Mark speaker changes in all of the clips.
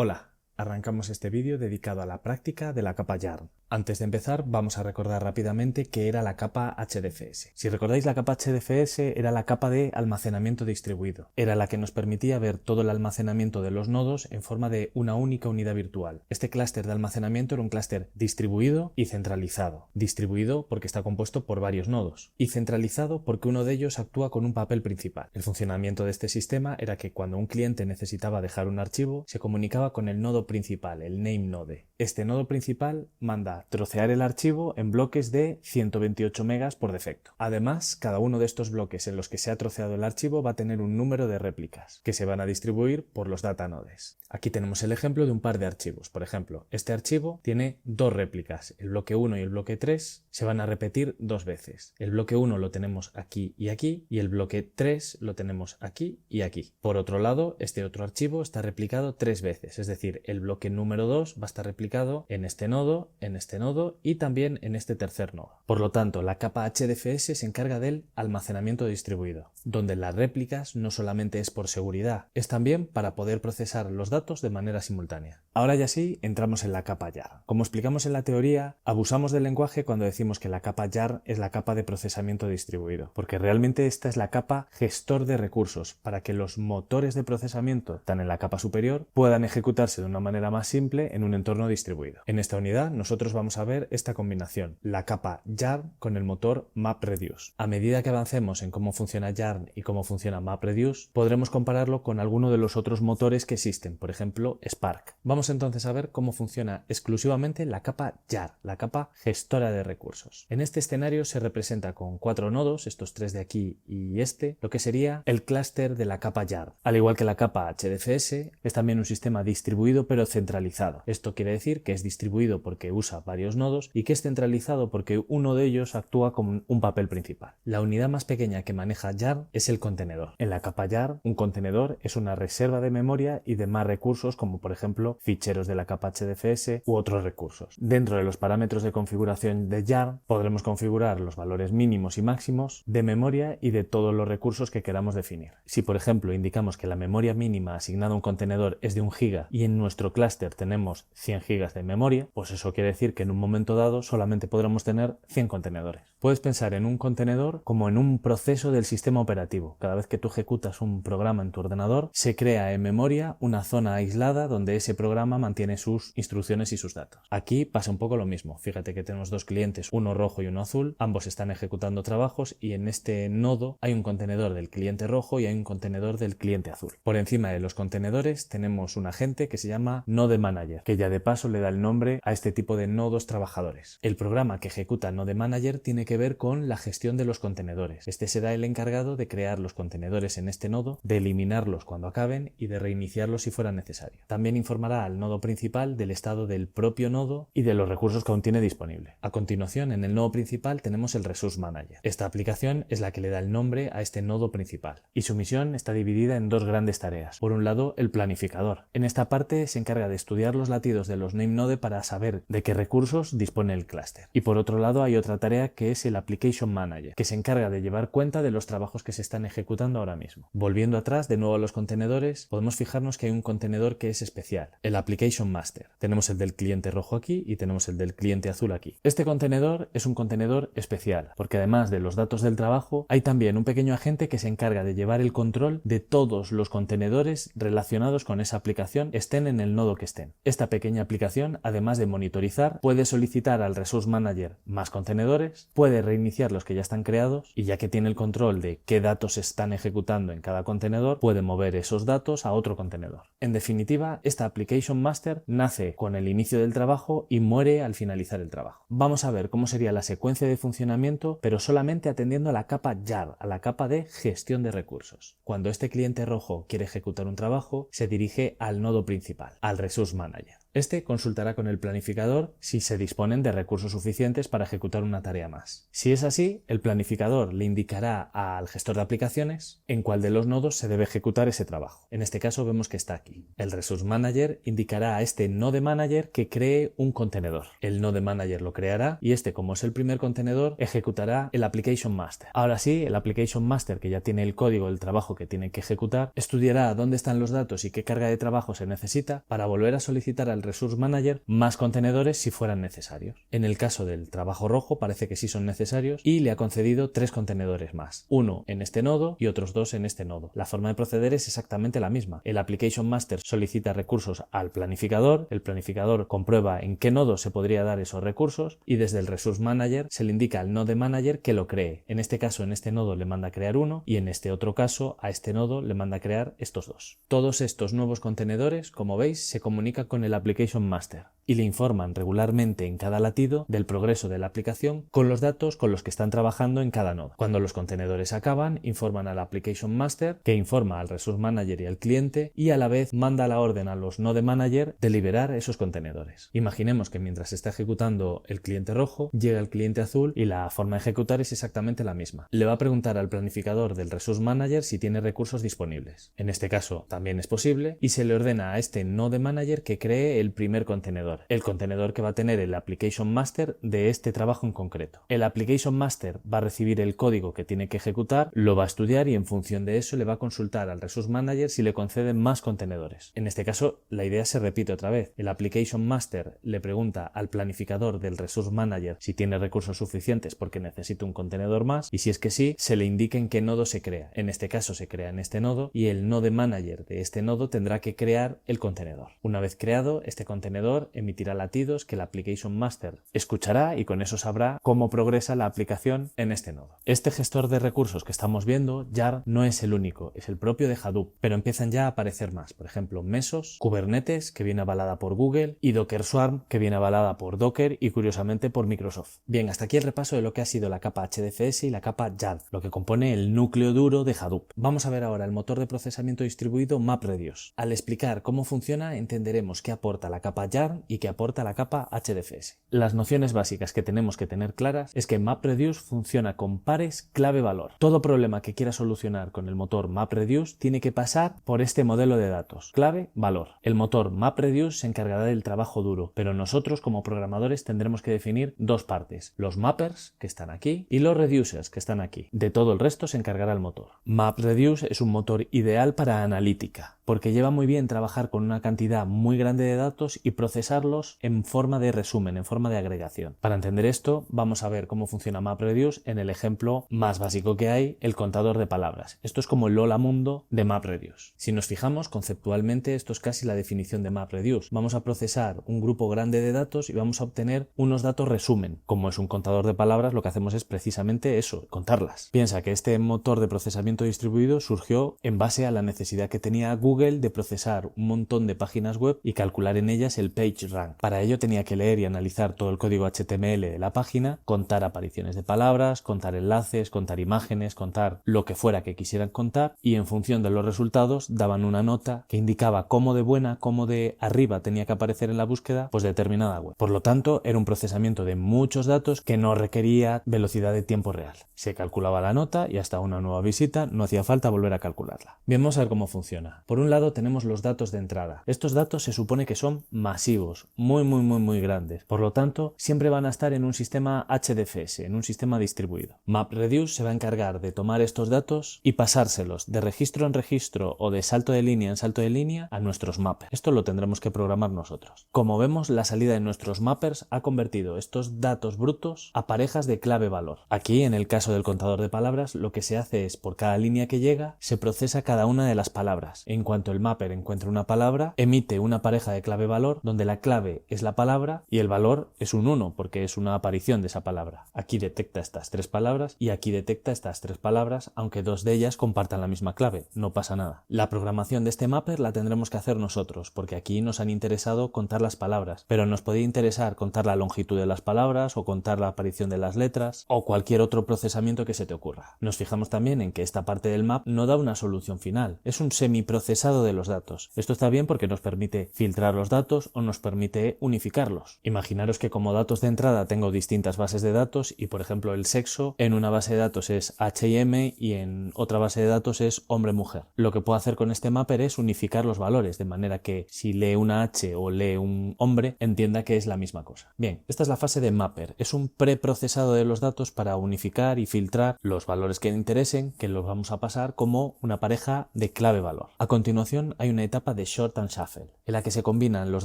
Speaker 1: Hola, arrancamos este vídeo dedicado a la práctica de la capa YARN. Antes de empezar, vamos a recordar rápidamente qué era la capa HDFS. Si recordáis, la capa HDFS era la capa de almacenamiento distribuido. Era la que nos permitía ver todo el almacenamiento de los nodos en forma de una única unidad virtual. Este clúster de almacenamiento era un clúster distribuido y centralizado. Distribuido porque está compuesto por varios nodos y centralizado porque uno de ellos actúa con un papel principal. El funcionamiento de este sistema era que cuando un cliente necesitaba dejar un archivo, se comunicaba con el nodo principal, el name node. Este nodo principal manda trocear el archivo en bloques de 128 megas por defecto. Además, cada uno de estos bloques en los que se ha troceado el archivo va a tener un número de réplicas que se van a distribuir por los data nodes. Aquí tenemos el ejemplo de un par de archivos. Por ejemplo, este archivo tiene dos réplicas. El bloque 1 y el bloque 3 se van a repetir dos veces. El bloque 1 lo tenemos aquí y el bloque 3 lo tenemos aquí y aquí. Por otro lado, este otro archivo está replicado tres veces, es decir, el bloque número 2 va a estar replicado en este nodo y también en este tercer nodo. Por lo tanto, la capa HDFS se encarga del almacenamiento distribuido, donde las réplicas no solamente es por seguridad, es también para poder procesar los datos de manera simultánea. Ahora ya sí, entramos en la capa YARN. Como explicamos en la teoría, abusamos del lenguaje cuando decimos que la capa YARN es la capa de procesamiento distribuido, porque realmente esta es la capa gestor de recursos, para que los motores de procesamiento, están en la capa superior, puedan ejecutarse de una manera más simple en un entorno distribuido. En esta unidad nosotros vamos a ver esta combinación, la capa YARN con el motor MapReduce. A medida que avancemos en cómo funciona YARN y cómo funciona MapReduce, podremos compararlo con alguno de los otros motores que existen, por ejemplo Spark. Vamos entonces a ver cómo funciona exclusivamente la capa YARN, la capa gestora de recursos. En este escenario se representa con cuatro nodos, estos tres de aquí y este, lo que sería el clúster de la capa YARN. Al igual que la capa HDFS, es también un sistema distribuido pero centralizado. Esto quiere decir que es distribuido porque usa varios nodos y que es centralizado porque uno de ellos actúa como un papel principal. La unidad más pequeña que maneja YARN es el contenedor. En la capa YARN, un contenedor es una reserva de memoria y demás recursos como por ejemplo ficheros de la capa HDFS u otros recursos. Dentro de los parámetros de configuración de YARN podremos configurar los valores mínimos y máximos de memoria y de todos los recursos que queramos definir. Si por ejemplo indicamos que la memoria mínima asignada a un contenedor es de 1 GB y en nuestro clúster tenemos 100 GB de memoria, pues eso quiere decir que en un momento dado solamente podremos tener 100 contenedores. Puedes pensar en un contenedor como en un proceso del sistema operativo. Cada vez que tú ejecutas un programa en tu ordenador, se crea en memoria una zona aislada donde ese programa mantiene sus instrucciones y sus datos. Aquí pasa un poco lo mismo. Fíjate que tenemos dos clientes, uno rojo y uno azul. Ambos están ejecutando trabajos y en este nodo hay un contenedor del cliente rojo y hay un contenedor del cliente azul. Por encima de los contenedores tenemos un agente que se llama Node Manager, que ya de paso le da el nombre a este tipo de nodos trabajadores. El programa que ejecuta Node Manager tiene que ver con la gestión de los contenedores. Este será el encargado de crear los contenedores en este nodo, de eliminarlos cuando acaben y de reiniciarlos si fuera necesario. También informará al nodo principal del estado del propio nodo y de los recursos que aún tiene disponible. A continuación, en el nodo principal tenemos el Resource Manager. Esta aplicación es la que le da el nombre a este nodo principal y su misión está dividida en dos grandes tareas. Por un lado, el planificador. En esta parte se encarga de estudiar los latidos de los nameNode para saber de qué recursos dispone el clúster. Y por otro lado hay otra tarea que es el Application Manager, que se encarga de llevar cuenta de los trabajos que se están ejecutando ahora mismo. Volviendo atrás de nuevo a los contenedores, podemos fijarnos que hay un contenedor que es especial, el Application Master. Tenemos el del cliente rojo aquí y tenemos el del cliente azul aquí. Este contenedor es un contenedor especial, porque además de los datos del trabajo, hay también un pequeño agente que se encarga de llevar el control de todos los contenedores relacionados con esa aplicación, estén en el nodo que estén. Esta pequeña aplicación, además de monitorizar, puede solicitar al Resource Manager más contenedores, puede reiniciar los que ya están creados y ya que tiene el control de qué datos se están ejecutando en cada contenedor, puede mover esos datos a otro contenedor. En definitiva, esta Application Master nace con el inicio del trabajo y muere al finalizar el trabajo. Vamos a ver cómo sería la secuencia de funcionamiento, pero solamente atendiendo a la capa YARN, a la capa de gestión de recursos. Cuando este cliente rojo quiere ejecutar un trabajo, se dirige al nodo principal, al Resource Manager. Este consultará con el planificador si se disponen de recursos suficientes para ejecutar una tarea más. Si es así, el planificador le indicará al gestor de aplicaciones en cuál de los nodos se debe ejecutar ese trabajo. En este caso vemos que está aquí. El Resource Manager indicará a este Node Manager que cree un contenedor. El Node Manager lo creará y este, como es el primer contenedor, ejecutará el Application Master. Ahora sí, el Application Master, que ya tiene el código del trabajo que tiene que ejecutar, estudiará dónde están los datos y qué carga de trabajo se necesita para volver a solicitar al Resource Manager más contenedores si fueran necesarios. En el caso del trabajo rojo parece que sí son necesarios y le ha concedido 3 contenedores más. Uno en este nodo y otros 2 en este nodo. La forma de proceder es exactamente la misma. El Application Master solicita recursos al planificador, el planificador comprueba en qué nodo se podría dar esos recursos y desde el Resource Manager se le indica al Node Manager que lo cree. En este caso, en este nodo le manda a crear uno y en este otro caso a este nodo le manda a crear estos 2. Todos estos nuevos contenedores, como veis, se comunican con el Application Master y le informan regularmente en cada latido del progreso de la aplicación con los datos con los que están trabajando en cada nodo. Cuando los contenedores acaban, informan al Application Master, que informa al Resource Manager y al cliente y a la vez manda la orden a los Node Manager de liberar esos contenedores. Imaginemos que mientras está ejecutando el cliente rojo, llega el cliente azul y la forma de ejecutar es exactamente la misma. Le va a preguntar al planificador del Resource Manager si tiene recursos disponibles. En este caso también es posible y se le ordena a este Node Manager que cree el primer contenedor, el contenedor que va a tener el Application Master de este trabajo en concreto. El Application Master va a recibir el código que tiene que ejecutar, lo va a estudiar y en función de eso le va a consultar al Resource Manager si le conceden más contenedores. En este caso la idea se repite otra vez. El Application Master le pregunta al planificador del Resource Manager si tiene recursos suficientes porque necesita un contenedor más y si es que sí, se le indica en qué nodo se crea. En este caso se crea en este nodo y el Node Manager de este nodo tendrá que crear el contenedor. Una vez creado, este contenedor emitirá latidos que el Application Master escuchará y con eso sabrá cómo progresa la aplicación en este nodo. Este gestor de recursos que estamos viendo, Yarn, no es el único, es el propio de Hadoop, pero empiezan ya a aparecer más. Por ejemplo, Mesos, Kubernetes, que viene avalada por Google, y Docker Swarm, que viene avalada por Docker y curiosamente por Microsoft. Bien, hasta aquí el repaso de lo que ha sido la capa HDFS y la capa Yarn, lo que compone el núcleo duro de Hadoop. Vamos a ver ahora el motor de procesamiento distribuido MapReduce. Al explicar cómo funciona, entenderemos qué aporta la capa Yarn y qué aporta la capa HDFS. Las nociones básicas que tenemos que tener claras es que MapReduce funciona con pares clave-valor. Todo problema que quiera solucionar con el motor MapReduce tiene que pasar por este modelo de datos, clave-valor. El motor MapReduce se encargará del trabajo duro, pero nosotros como programadores tendremos que definir 2 partes, los mappers, que están aquí, y los reducers, que están aquí. De todo el resto se encargará el motor. MapReduce es un motor ideal para analítica, porque lleva muy bien trabajar con una cantidad muy grande de datos y procesarlos en forma de resumen, en forma de agregación. Para entender esto, vamos a ver cómo funciona MapReduce en el ejemplo más básico que hay, el contador de palabras. Esto es como el hola mundo de MapReduce. Si nos fijamos, conceptualmente esto es casi la definición de MapReduce. Vamos a procesar un grupo grande de datos y vamos a obtener unos datos resumen. Como es un contador de palabras, lo que hacemos es precisamente eso, contarlas. Piensa que este motor de procesamiento distribuido surgió en base a la necesidad que tenía Google de procesar un montón de páginas web y calcular en ellas el PageRank. Para ello tenía que leer y analizar todo el código HTML de la página, contar apariciones de palabras, contar enlaces, contar imágenes, contar lo que fuera que quisieran contar y en función de los resultados daban una nota que indicaba cómo de buena, cómo de arriba tenía que aparecer en la búsqueda pues determinada web. Por lo tanto, era un procesamiento de muchos datos que no requería velocidad de tiempo real. Se calculaba la nota y hasta una nueva visita no hacía falta volver a calcularla. Bien, vamos a ver cómo funciona. Por un lado tenemos los datos de entrada. Estos datos se supone que son masivos, muy grandes. Por lo tanto, siempre van a estar en un sistema HDFS, en un sistema distribuido. MapReduce se va a encargar de tomar estos datos y pasárselos de registro en registro o de salto de línea en salto de línea a nuestros mappers. Esto lo tendremos que programar nosotros. Como vemos, la salida de nuestros mappers ha convertido estos datos brutos a parejas de clave-valor. Aquí, en el caso del contador de palabras, lo que se hace es, por cada línea que llega, se procesa cada una de las palabras. En cuanto el mapper encuentra una palabra, emite una pareja de clave-valor donde la clave es la palabra y el valor es un 1 porque es una aparición de esa palabra. Aquí detecta estas 3 palabras y aquí detecta estas 3 palabras, aunque 2 de ellas compartan la misma clave, no pasa nada. La programación de este mapper la tendremos que hacer nosotros, porque aquí nos han interesado contar las palabras, pero nos podría interesar contar la longitud de las palabras o contar la aparición de las letras o cualquier otro procesamiento que se te ocurra. Nos fijamos también en que esta parte del map no da una solución final, es un semiprocesado preprocesado de los datos. Esto está bien porque nos permite filtrar los datos o nos permite unificarlos. Imaginaros que como datos de entrada tengo distintas bases de datos y, por ejemplo, el sexo en una base de datos es H&M y en otra base de datos es hombre-mujer. Lo que puedo hacer con este mapper es unificar los valores, de manera que si lee una H o lee un hombre, entienda que es la misma cosa. Bien, esta es la fase de mapper. Es un preprocesado de los datos para unificar y filtrar los valores que interesen, que los vamos a pasar como una pareja de clave-valor. A continuación hay una etapa de Sort and Shuffle, en la que se combinan los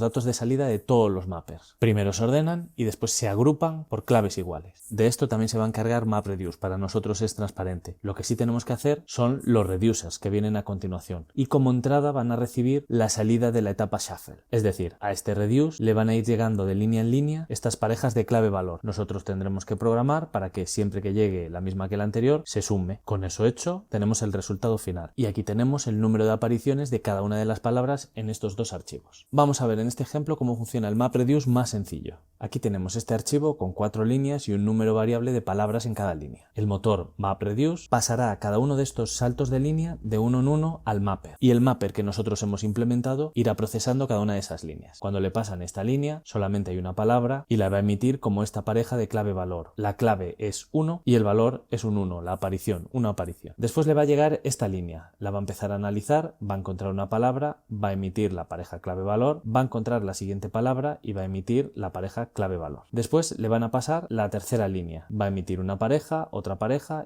Speaker 1: datos de salida de todos los mappers. Primero se ordenan y después se agrupan por claves iguales. De esto también se va a encargar MapReduce. Para nosotros es transparente. Lo que sí tenemos que hacer son los reducers que vienen a continuación y como entrada van a recibir la salida de la etapa Shuffle. Es decir, a este reduce le van a ir llegando de línea en línea estas parejas de clave-valor. Nosotros tendremos que programar para que siempre que llegue la misma que la anterior se sume. Con eso hecho tenemos el resultado final y aquí tenemos el número de apariciones de cada una de las palabras en estos dos archivos. Vamos a ver en este ejemplo cómo funciona el MapReduce más sencillo. Aquí tenemos este archivo con 4 líneas y un número variable de palabras en cada línea. El motor MapReduce pasará a cada uno de estos saltos de línea de uno en uno al mapper y el mapper que nosotros hemos implementado irá procesando cada una de esas líneas. Cuando le pasan esta línea solamente hay una palabra y la va a emitir como esta pareja de clave-valor. La clave es 1 y el valor es un 1, la aparición, una aparición. Después le va a llegar esta línea, la va a empezar a analizar, va a encontrar una palabra, va a emitir la pareja clave-valor, va a encontrar la siguiente palabra y va a emitir la pareja clave-valor. Después le van a pasar la tercera línea, va a emitir una pareja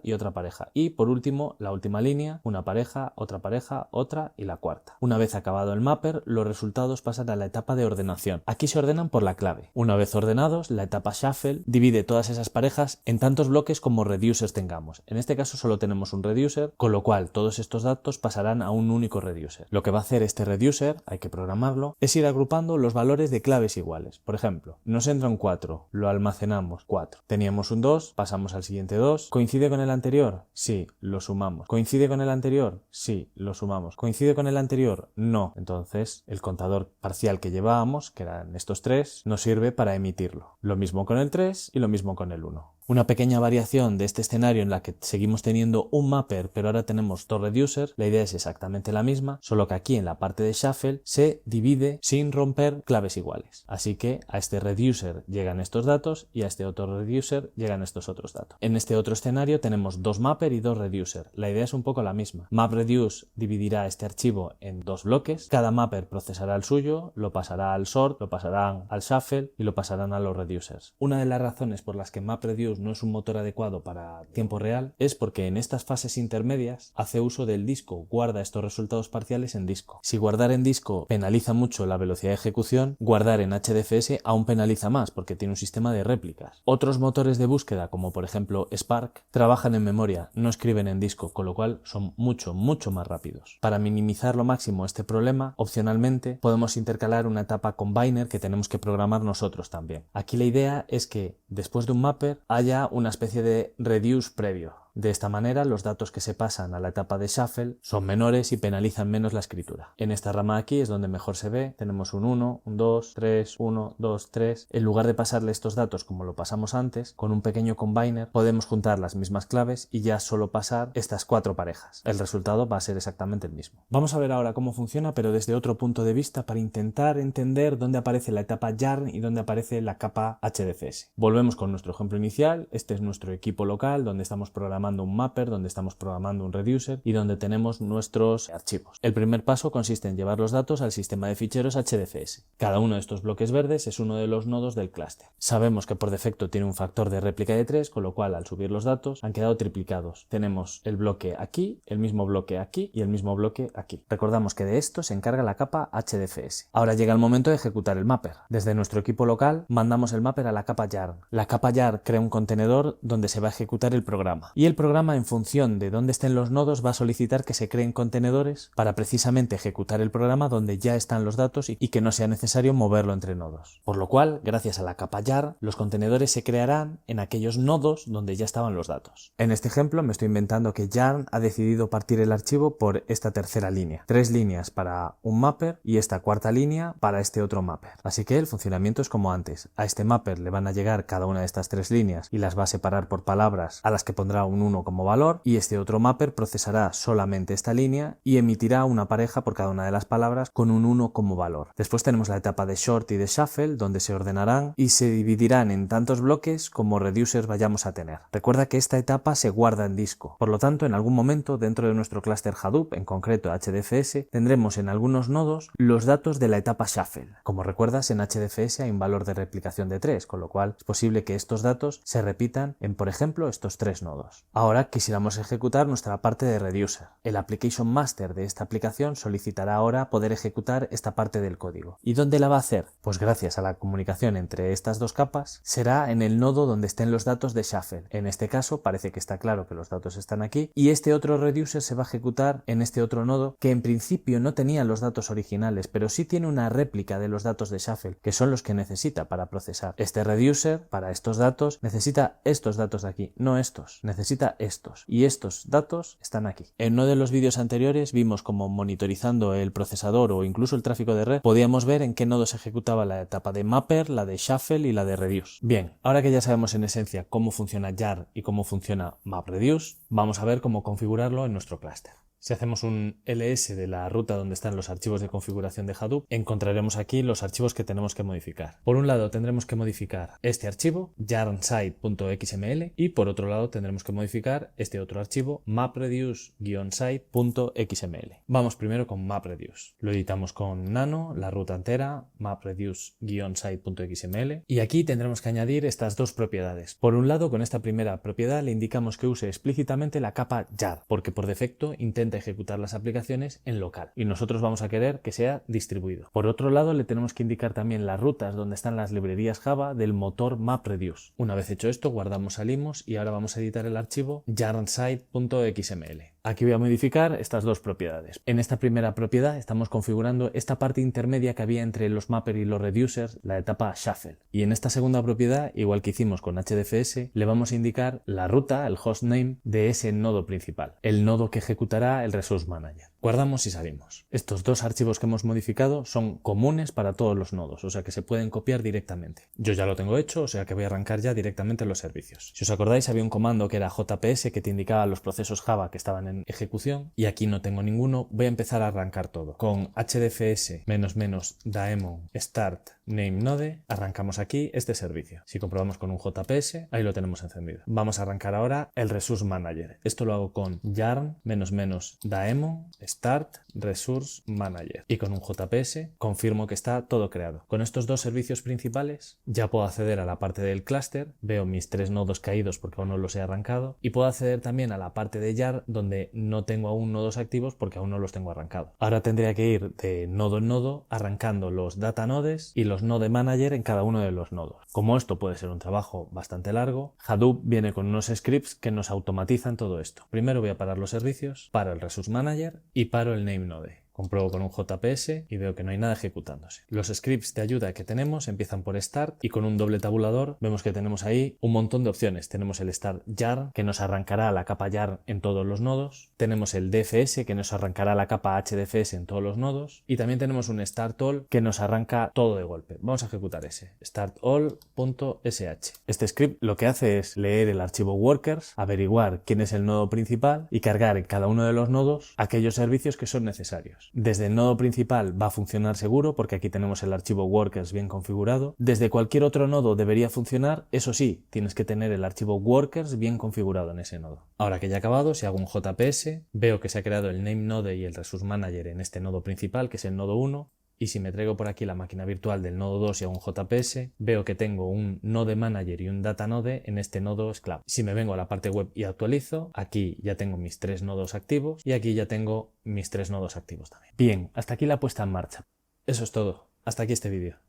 Speaker 1: y otra pareja. Y por último, la última línea, una pareja, otra y la cuarta. Una vez acabado el mapper, los resultados pasan a la etapa de ordenación. Aquí se ordenan por la clave. Una vez ordenados, la etapa Shuffle divide todas esas parejas en tantos bloques como reducers tengamos. En este caso solo tenemos un reducer, con lo cual todos estos datos pasarán a un único reducer. Lo que va a hacer este reducer, hay que programarlo, es ir agrupando los valores de claves iguales. Por ejemplo, nos entra un 4, lo almacenamos 4. Teníamos un 2, pasamos al siguiente 2. ¿Coincide con el anterior? Sí, lo sumamos. ¿Coincide con el anterior? Sí, lo sumamos. ¿Coincide con el anterior? No. Entonces, el contador parcial que llevábamos, que eran estos 3, nos sirve para emitirlo. Lo mismo con el 3 y lo mismo con el 1. Una pequeña variación de este escenario en la que seguimos teniendo un mapper pero ahora tenemos dos reducers, la idea es exactamente la misma, solo que aquí en la parte de Shuffle se divide sin romper claves iguales. Así que a este reducer llegan estos datos y a este otro reducer llegan estos otros datos. En este otro escenario tenemos dos mapper y dos reducer. La idea es un poco la misma. MapReduce dividirá este archivo en dos bloques, cada mapper procesará el suyo, lo pasará al sort, lo pasarán al Shuffle y lo pasarán a los reducers. Una de las razones por las que MapReduce no es un motor adecuado para tiempo real es porque en estas fases intermedias hace uso del disco, guarda estos resultados parciales en disco. Si guardar en disco penaliza mucho la velocidad de ejecución, guardar en HDFS aún penaliza más porque tiene un sistema de réplicas. Otros motores de búsqueda, como por ejemplo Spark, trabajan en memoria, no escriben en disco, con lo cual son mucho más rápidos. Para minimizar lo máximo este problema, opcionalmente podemos intercalar una etapa combiner que tenemos que programar nosotros también. Aquí la idea es que después de un mapper haya una especie de reduce previo. De esta manera, los datos que se pasan a la etapa de Shuffle son menores y penalizan menos la escritura. En esta rama aquí es donde mejor se ve. Tenemos un 1, un 2, 3, 1, 2, 3. En lugar de pasarle estos datos como lo pasamos antes, con un pequeño combiner podemos juntar las mismas claves y ya solo pasar estas 4 parejas. El resultado va a ser exactamente el mismo. Vamos a ver ahora cómo funciona, pero desde otro punto de vista para intentar entender dónde aparece la etapa yarn y dónde aparece la capa HDFS. Volvemos con nuestro ejemplo inicial. Este es nuestro equipo local donde estamos programando un mapper, donde estamos programando un reducer y donde tenemos nuestros archivos. El primer paso consiste en llevar los datos al sistema de ficheros HDFS. Cada uno de estos bloques verdes es uno de los nodos del clúster. Sabemos que por defecto tiene un factor de réplica de 3, con lo cual al subir los datos han quedado triplicados. Tenemos el bloque aquí, el mismo bloque aquí y el mismo bloque aquí. Recordamos que de esto se encarga la capa HDFS. Ahora llega el momento de ejecutar el mapper. Desde nuestro equipo local mandamos el mapper a la capa yarn. La capa yarn crea un contenedor donde se va a ejecutar el programa. Y el programa, en función de dónde estén los nodos, va a solicitar que se creen contenedores para precisamente ejecutar el programa donde ya están los datos y que no sea necesario moverlo entre nodos. Por lo cual, gracias a la capa yarn, los contenedores se crearán en aquellos nodos donde ya estaban los datos. En este ejemplo me estoy inventando que yarn ha decidido partir el archivo por esta tercera línea. 3 líneas para un mapper y esta cuarta línea para este otro mapper. Así que el funcionamiento es como antes. A este mapper le van a llegar cada una de estas 3 líneas y las va a separar por palabras a las que pondrá un un 1 como valor y este otro mapper procesará solamente esta línea y emitirá una pareja por cada una de las palabras con un 1 como valor. Después tenemos la etapa de short y de shuffle, donde se ordenarán y se dividirán en tantos bloques como reducers vayamos a tener. Recuerda que esta etapa se guarda en disco, por lo tanto en algún momento dentro de nuestro clúster Hadoop, en concreto HDFS, tendremos en algunos nodos los datos de la etapa shuffle. Como recuerdas, en HDFS hay un valor de replicación de 3, con lo cual es posible que estos datos se repitan en, por ejemplo, estos 3 nodos. Ahora quisiéramos ejecutar nuestra parte de reducer. El application master de esta aplicación solicitará ahora poder ejecutar esta parte del código. ¿Y dónde la va a hacer? Pues gracias a la comunicación entre estas dos capas, será en el nodo donde estén los datos de shuffle. En este caso parece que está claro que los datos están aquí y este otro reducer se va a ejecutar en este otro nodo que en principio no tenía los datos originales, pero sí tiene una réplica de los datos de shuffle, que son los que necesita para procesar. Este reducer para estos datos necesita estos datos de aquí, no estos, necesita estos y estos datos están aquí. En uno de los vídeos anteriores vimos como monitorizando el procesador o incluso el tráfico de red podíamos ver en qué nodo se ejecutaba la etapa de mapper, la de shuffle y la de reduce. Bien, ahora que ya sabemos en esencia cómo funciona jar y cómo funciona MapReduce, vamos a ver cómo configurarlo en nuestro clúster. Si hacemos un ls de la ruta donde están los archivos de configuración de Hadoop, encontraremos aquí los archivos que tenemos que modificar. Por un lado tendremos que modificar este archivo, yarnsite.xml, y por otro lado tendremos que modificar este otro archivo, mapreduce-site.xml. Vamos primero con MapReduce. Lo editamos con nano, la ruta entera, mapreduce-site.xml, y aquí tendremos que añadir estas dos propiedades. Por un lado, con esta primera propiedad le indicamos que use explícitamente la capa jar, porque por defecto intenta ejecutar las aplicaciones en local y nosotros vamos a querer que sea distribuido. Por otro lado, le tenemos que indicar también las rutas donde están las librerías Java del motor MapReduce. Una vez hecho esto, guardamos, salimos y ahora vamos a editar el archivo yarnsite.xml. Aquí voy a modificar estas dos propiedades. En esta primera propiedad estamos configurando esta parte intermedia que había entre los mapper y los reducers, la etapa shuffle. Y en esta segunda propiedad, igual que hicimos con HDFS, le vamos a indicar la ruta, el hostname de ese nodo principal, el nodo que ejecutará el Resource Manager. Guardamos y salimos. Estos dos archivos que hemos modificado son comunes para todos los nodos, o sea que se pueden copiar directamente. Yo ya lo tengo hecho, o sea que voy a arrancar ya directamente los servicios. Si os acordáis, había un comando que era JPS que te indicaba los procesos Java que estaban en ejecución y aquí no tengo ninguno. Voy a empezar a arrancar todo. Con HDFS -daemon start name node arrancamos aquí este servicio. Si comprobamos con un JPS, ahí lo tenemos encendido. Vamos a arrancar ahora el Resource Manager. Esto lo hago con yarn -daemon start resource manager y con un JPS confirmo que está todo creado. Con estos dos servicios principales ya puedo acceder a la parte del clúster, veo mis 3 nodos caídos porque aún no los he arrancado y puedo acceder también a la parte de jar donde no tengo aún nodos activos porque aún no los tengo arrancados. Ahora tendría que ir de nodo en nodo arrancando los data nodes y los node manager en cada uno de los nodos. Como esto puede ser un trabajo bastante largo, Hadoop viene con unos scripts que nos automatizan todo esto. Primero voy a parar los servicios, paro el resource manager y paro el name node. Compruebo con un JPS y veo que no hay nada ejecutándose. Los scripts de ayuda que tenemos empiezan por start y con un doble tabulador vemos que tenemos ahí un montón de opciones. Tenemos el start jar que nos arrancará la capa jar en todos los nodos. Tenemos el DFS que nos arrancará la capa HDFS en todos los nodos. Y también tenemos un start all que nos arranca todo de golpe. Vamos a ejecutar ese. startall.sh. Este script lo que hace es leer el archivo workers, averiguar quién es el nodo principal y cargar en cada uno de los nodos aquellos servicios que son necesarios. Desde el nodo principal va a funcionar seguro porque aquí tenemos el archivo workers bien configurado. Desde cualquier otro nodo debería funcionar, eso sí, tienes que tener el archivo workers bien configurado en ese nodo. Ahora que ya he acabado, si hago un JPS, veo que se ha creado el name node y el resource manager en este nodo principal, que es el nodo 1. Y si me traigo por aquí la máquina virtual del nodo 2 y hago un JPS, veo que tengo un node manager y un data node en este nodo esclavo. Si me vengo a la parte web y actualizo, aquí ya tengo mis 3 nodos activos y aquí ya tengo mis 3 nodos activos también. Bien, hasta aquí la puesta en marcha. Eso es todo. Hasta aquí este vídeo.